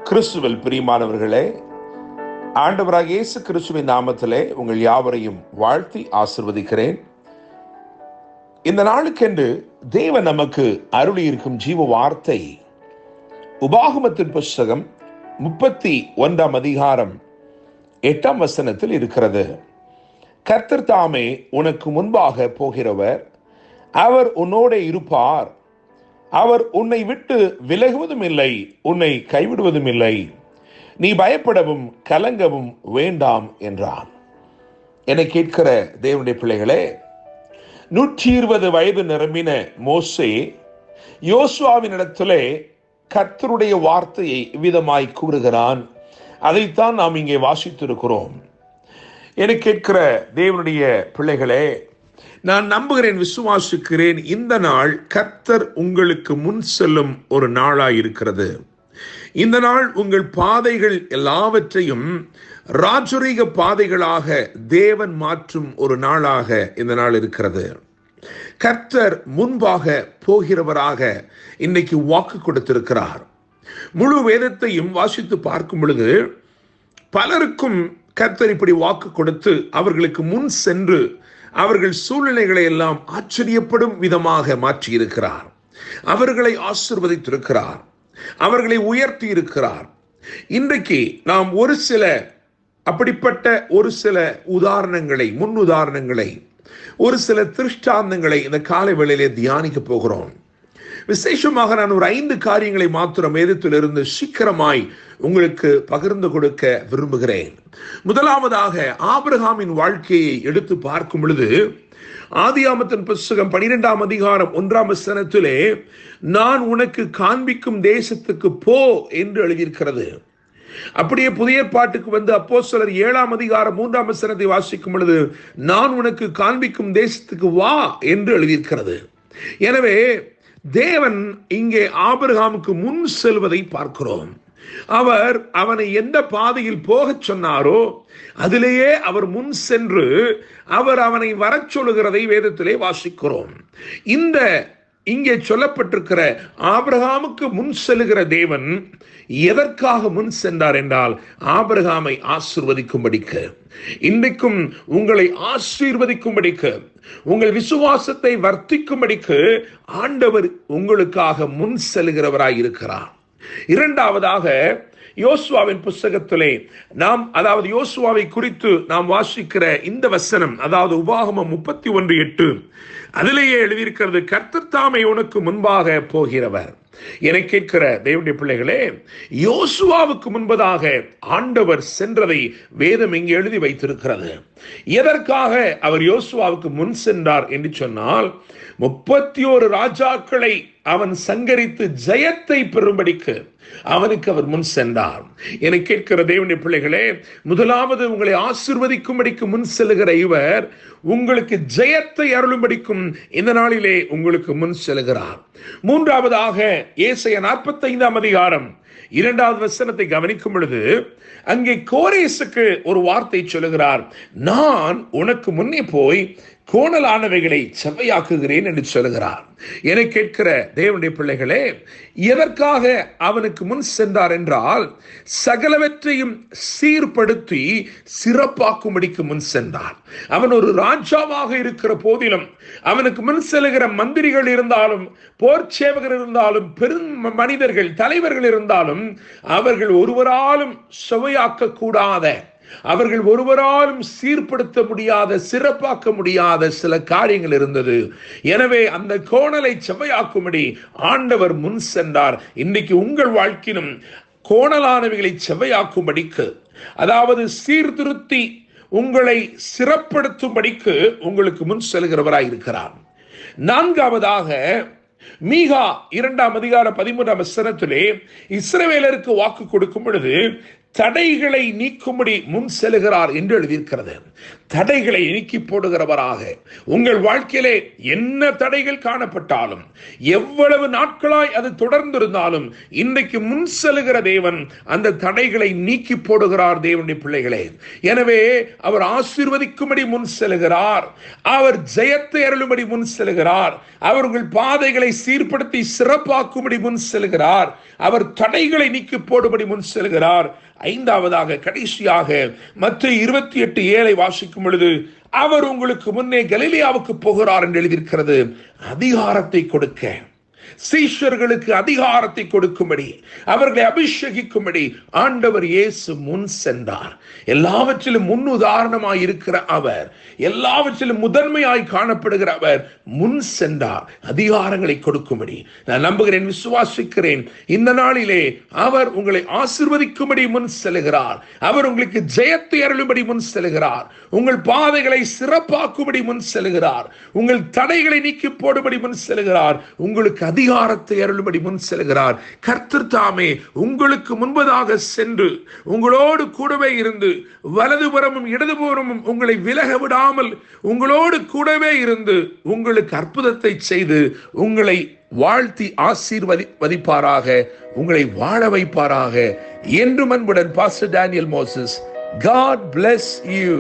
கிறிஸ்துவில் பிரியமானவர்களே, ஆண்டவராக இயேசு கிறிஸ்துவின் நாமத்திலே உங்கள் யாவரையும் வாழ்த்தி ஆசிர்வதிக்கிறேன். இந்த நாளுக்கென்று தேவன் நமக்கு அருளி இருக்கும் ஜீவ வார்த்தை உபாகமத்தின் புஸ்தகம் 31 அதிகாரம் 8 வசனத்தில் இருக்கிறது. கர்த்தர் தாமே உனக்கு முன்பாக போகிறவர், அவர் உன்னோடே இருப்பார், அவர் உன்னை விட்டு விலகுவதும் இல்லை, உன்னை கைவிடுவதும் இல்லை, நீ பயப்படவும் கலங்கவும் வேண்டாம் என்றான். என்னை கேட்கிற தேவனுடைய பிள்ளைகளே, 120 வயது நிரம்பின மோசே யோசுவாவினிடத்திலே கர்த்தருடைய வார்த்தையை இவ்விதமாய் கூறுகிறான். அதைத்தான் நாம் இங்கே வாசித்திருக்கிறோம். என்னை கேட்கிற தேவனுடைய பிள்ளைகளே, நான் நம்புகிறேன், விசுவாசிக்கிறேன், இந்த நாள் கர்த்தர் உங்களுக்கு முன் செல்லும் ஒரு நாளாயிருக்கிறது. இந்த நாள் உங்கள் பாதைகள் எல்லாவற்றையும் ராஜரீக பாதைகளாக தேவன் மாற்றும் ஒரு நாளாக இந்த நாள் இருக்கிறது. கர்த்தர் முன்பாக போகிறவராக இன்னைக்கு வாக்கு கொடுத்திருக்கிறார். முழு வேதத்தையும் வாசித்து பார்க்கும் பொழுது பலருக்கும் கர்த்தர் இப்படி வாக்கு கொடுத்து அவர்களுக்கு முன் சென்று அவர்கள் சூழ்நிலைகளை எல்லாம் ஆச்சரியப்படும் விதமாக மாற்றியிருக்கிறார். அவர்களை ஆசீர்வதித்திருக்கிறார், அவர்களை உயர்த்தி இருக்கிறார். இன்றைக்கு நாம் அப்படிப்பட்ட ஒரு சில உதாரணங்களை, முன் உதாரணங்களை, ஒரு சில திருஷ்டாந்தங்களை இந்த காலை வேளையிலே தியானிக்க போகிறோம். விசேஷமாக நான் ஒரு 5 காரியங்களை மாத்திரம் வேதத்திலிருந்து சீக்கிரமாய் உங்களுக்கு பகிர்ந்து கொடுக்க விரும்புகிறேன். முதலாவதாக ஆபிரகாமின் வாழ்க்கையை எடுத்து பார்க்கும் பொழுது ஆதியாகமத்தின் புஸ்தகம் 12 அதிகாரம் 1 வசனத்திலே நான் உனக்கு காண்பிக்கும் தேசத்துக்கு போ என்று எழுதியிருக்கிறது. அப்படியே புதிய ஏற்பாட்டுக்கு வந்து அப்போஸ்தலர் 7 அதிகாரம் 3 வசனத்தை வாசிக்கும் பொழுது நான் உனக்கு காண்பிக்கும் தேசத்துக்கு வா என்று எழுதியிருக்கிறது. எனவே தேவன் இங்கே ஆபிரகாமுக்கு முன் செல்வதை பார்க்கிறோம். அவர் அவனை எந்த பாதையில் போகச் சொன்னாரோ அதிலேயே அவர் முன் சென்று அவர் அவனை வரச் சொல்லுகிறதை வேதத்திலே வாசிக்கிறோம். இங்கே சொல்லப்பட்டிருக்கிற ஆபிரகாமுக்கு முன் செல்லுகிற தேவன் எதற்காக முன் சென்றார் என்றால் ஆபிரகாமை ஆசீர்வதிக்கும்படிக்கு, இன்றைக்கும் உங்களை ஆசீர்வதிக்கும்படிக்கு, உங்கள் விசுவாசத்தை வர்த்திக்கும்படிக்கு ஆண்டவர் உங்களுக்காக முன் செல்கிறவராய் இருக்கிறார். இரண்டாவதாக யோசுவாவின் புஸ்தகத்திலே யோசுவாவை குறித்து நாம் வாசிக்கிற இந்த வசனம், அதாவது உபாகமம் 31:8, அதிலேயே எழுதியிருக்கிறது, கர்த்தர் தாமே உனக்கு முன்பாக போகிறவர். என கேட்கிற தேவனுடைய பிள்ளைகளே, யோசுவாவுக்கு முன்பதாக ஆண்டவர் சென்றதை வேதம் இங்கே எழுதி வைத்திருக்கிறது. எதற்காக அவர் யோசுவாவுக்கு முன் சென்றார் என்று சொன்னால், 31 ராஜாக்களை அவன் சங்கரித்து ஜெயத்தை பெறும்படிக்கு அவனுக்கு அவர் முன் சென்றார். என கேட்கிற தேவனுடைய பிள்ளைகளே, முதலாவது உங்களை ஆசீர்வதிக்கும்படிக்கு முன் செல்லுகிற இவர் உங்களுக்கு ஜெயத்தை அருளும்படிக்கும் இந்த நாளிலே உங்களுக்கு முன் செல்கிறார். மூன்றாவதாக ஏசாயா 45 அதிகாரம் 2 வசனத்தை கவனிக்கும் பொழுது அங்கே கோரேசுக்கு ஒரு வார்த்தை சொல்லுகிறார், நான் உனக்கு முன்னே போய் கோணலானவைகளை செவ்வையாக்குகிறேன் என்று சொல்லுகிறார். என கேட்கிற தேவனுடைய பிள்ளைகளே, எதற்காக அவனுக்கு முன் சென்றார் என்றால் சகலவற்றையும் சீர்படுத்தி சிறப்பாக்கும்படிக்கு முன் சென்றார். அவன் ஒரு ராஜாவாக இருக்கிற போதிலும் அவனுக்கு முன் செல்கிற மந்திரிகள் இருந்தாலும், போர் சேவகர் இருந்தாலும், பெரும் மனிதர்கள், தலைவர்கள் இருந்தாலும் அவர்கள் ஒருவராலும் செவ்வையாக்க கூடாத, அவர்கள் ஒருவராலும் சீர்படுத்த முடியாத, சிறப்பாக்க முடியாத சில காரியங்கள் இருந்தது. எனவே அந்த கோணலை செவ்வையாக்கும்படி ஆண்டவர் முன் சென்றார். இன்றைக்கு உங்கள் வாழ்க்கையிலும் கோணலானவைகளை செவ்வையாக்கும்படிக்கு, அதாவது சீர்திருத்தி உங்களை சிறப்படுத்தும்படிக்கு உங்களுக்கு முன் செல்கிறவராய் இருக்கிறார். நான்காவதாக மீகா 2 அதிகாரம் 13 வசனத்திலே இஸ்ரவேலருக்கு வாக்கு கொடுக்கும் பொழுது தடைகளை நீக்கும்படி முன் செல்கிறார் என்று எழுதியிருக்கிறது. தடைகளை நீக்கி போடுகிறவராக உங்கள் வாழ்க்கையிலே என்ன தடைகள் காணப்பட்டாலும், எவ்வளவு நாட்களாய் அது தொடர்ந்திருந்தாலும், இன்றைக்கு முன் செல்கிற தேவன் அந்த தடைகளை நீக்கி போடுகிறார். தேவனுடைய பிள்ளைகளே, எனவே அவர் ஆசீர்வதிக்கும்படி முன் செல்கிறார். அவர் ஜெயத்தை அருளும்படி முன் செல்கிறார். அவர் உங்கள் பாதைகளை சீர்படுத்தி சிறப்பாக்கும்படி முன் செல்கிறார். அவர் தடைகளை நீக்கி போடும்படி முன் செல்கிறார். ஐந்தாவதாக, கடைசியாக மத்தேயு 28:7 வாசிக்கும் பொழுது, அவர் உங்களுக்கு முன்னே கலிலேயாவுக்கு போகிறார் என்று எழுதியிருக்கிறது. அதிகாரத்தை கொடுக்க, சீஷர்களுக்கு அதிகாரத்தை கொடுக்கும்படி, அவர்களை அபிஷேகிக்கும்படி ஆண்டவர் இயேசு முன் சென்றார். எல்லாவற்றிலும் முன் உதாரணமாய் இருக்கிற அவர், எல்லாவற்றிலும் முதன்மையாய் காணப்படுகிற அவர் முன் சென்றார் அதிகாரங்களை கொடுக்கும்படி. நான் நம்புகிறேன், விசுவாசிக்கிறேன், இந்த நாளிலே அவர் உங்களை ஆசீர்வதிக்கும்படி முன் செல்கிறார். அவர் உங்களுக்கு ஜெயத்தை அருளும்படி முன் செல்கிறார். உங்கள் பாதைகளை சிறப்பாக்கும்படி முன் செல்கிறார். உங்கள் தடைகளை நீக்கி போடும்படி முன் செல்கிறார். உங்களுக்கு அதிகாரத்தை அருளும்படி முன் செல்கிறார். கர்த்தர் தாமே உங்களுக்கு முன்பதாக சென்று உங்களோடு கூடவே இருந்து வலதுபுறமும் இடதுபுறமும் உங்களை விலக விடாமல் உங்களோடு கூடவே இருந்து உங்களுக்கு அற்புதத்தை செய்து உங்களை வாழ்த்தி ஆசீர்வதிப்பாராக, உங்களை வாழ வைப்பாராக. என்றும் அன்புடன் pastor Daniel Moses. God bless you.